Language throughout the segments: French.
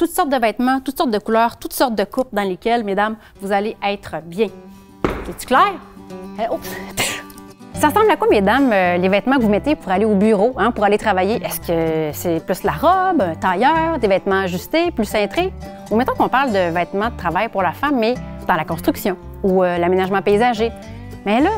toutes sortes de vêtements, toutes sortes de couleurs, toutes sortes de coupes dans lesquelles, mesdames, vous allez être bien. C'est-tu clair? Oups! Ça ressemble à quoi, mesdames, les vêtements que vous mettez pour aller au bureau, hein, pour aller travailler? Est-ce que c'est plus la robe, un tailleur, des vêtements ajustés, plus cintrés? Ou mettons qu'on parle de vêtements de travail pour la femme, mais dans la construction ou l'aménagement paysager. Mais là,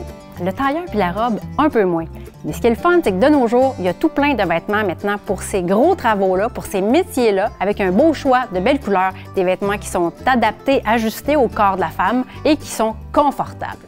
le tailleur puis la robe, un peu moins. Mais ce qui est le fun, c'est que de nos jours, il y a tout plein de vêtements maintenant pour ces gros travaux-là, pour ces métiers-là, avec un beau choix de belles couleurs, des vêtements qui sont adaptés, ajustés au corps de la femme et qui sont confortables.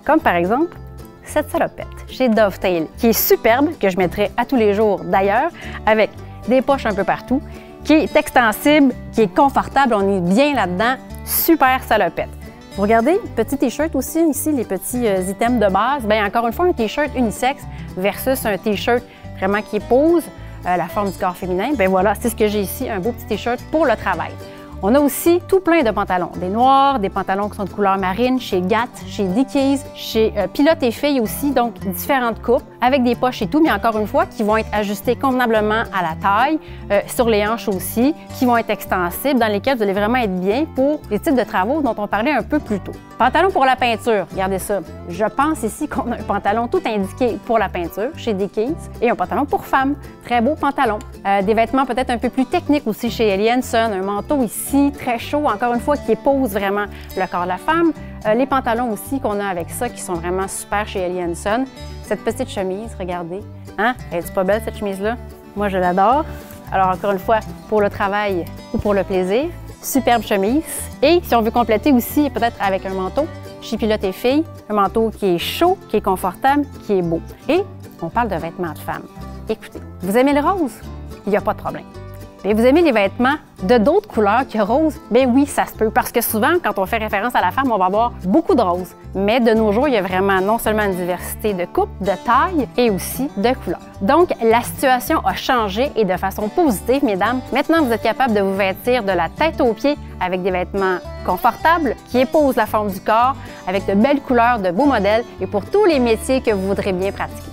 Comme par exemple cette salopette chez Dovetail, qui est superbe, que je mettrai à tous les jours d'ailleurs, avec des poches un peu partout, qui est extensible, qui est confortable, on est bien là-dedans, super salopette. Vous regardez, petit t-shirt aussi, ici, les petits items de base. Bien, encore une fois, un t-shirt unisexe versus un t-shirt vraiment qui épouse la forme du corps féminin. Bien voilà, c'est ce que j'ai ici, un beau petit t-shirt pour le travail. On a aussi tout plein de pantalons, des noirs, des pantalons qui sont de couleur marine, chez Gap, chez Dickies, chez Pilote et Filles aussi, donc différentes coupes, avec des poches et tout, mais encore une fois, qui vont être ajustés convenablement à la taille, sur les hanches aussi, qui vont être extensibles, dans lesquels vous allez vraiment être bien pour les types de travaux dont on parlait un peu plus tôt. Pantalon pour la peinture, regardez ça. Je pense ici qu'on a un pantalon tout indiqué pour la peinture, chez Dickies, et un pantalon pour femmes. Très beau pantalon. Des vêtements peut-être un peu plus techniques aussi chez Helly Hansen, un manteau ici, très chaud, encore une fois, qui épouse vraiment le corps de la femme. Les pantalons aussi qu'on a avec ça, qui sont vraiment super chez Helly Hansen. Cette petite chemise, regardez. Hein? Elle est pas belle, cette chemise-là? Moi, je l'adore. Alors, encore une fois, pour le travail ou pour le plaisir, superbe chemise. Et si on veut compléter aussi, peut-être avec un manteau, chez Pilote et Filles, un manteau qui est chaud, qui est confortable, qui est beau. Et on parle de vêtements de femme. Écoutez, vous aimez le rose? Il n'y a pas de problème. Et vous aimez les vêtements de d'autres couleurs que rose? Bien oui, ça se peut, parce que souvent, quand on fait référence à la femme, on va avoir beaucoup de rose. Mais de nos jours, il y a vraiment non seulement une diversité de coupes, de tailles et aussi de couleurs. Donc, la situation a changé et de façon positive, mesdames. Maintenant, vous êtes capable de vous vêtir de la tête aux pieds avec des vêtements confortables qui épousent la forme du corps, avec de belles couleurs, de beaux modèles et pour tous les métiers que vous voudrez bien pratiquer.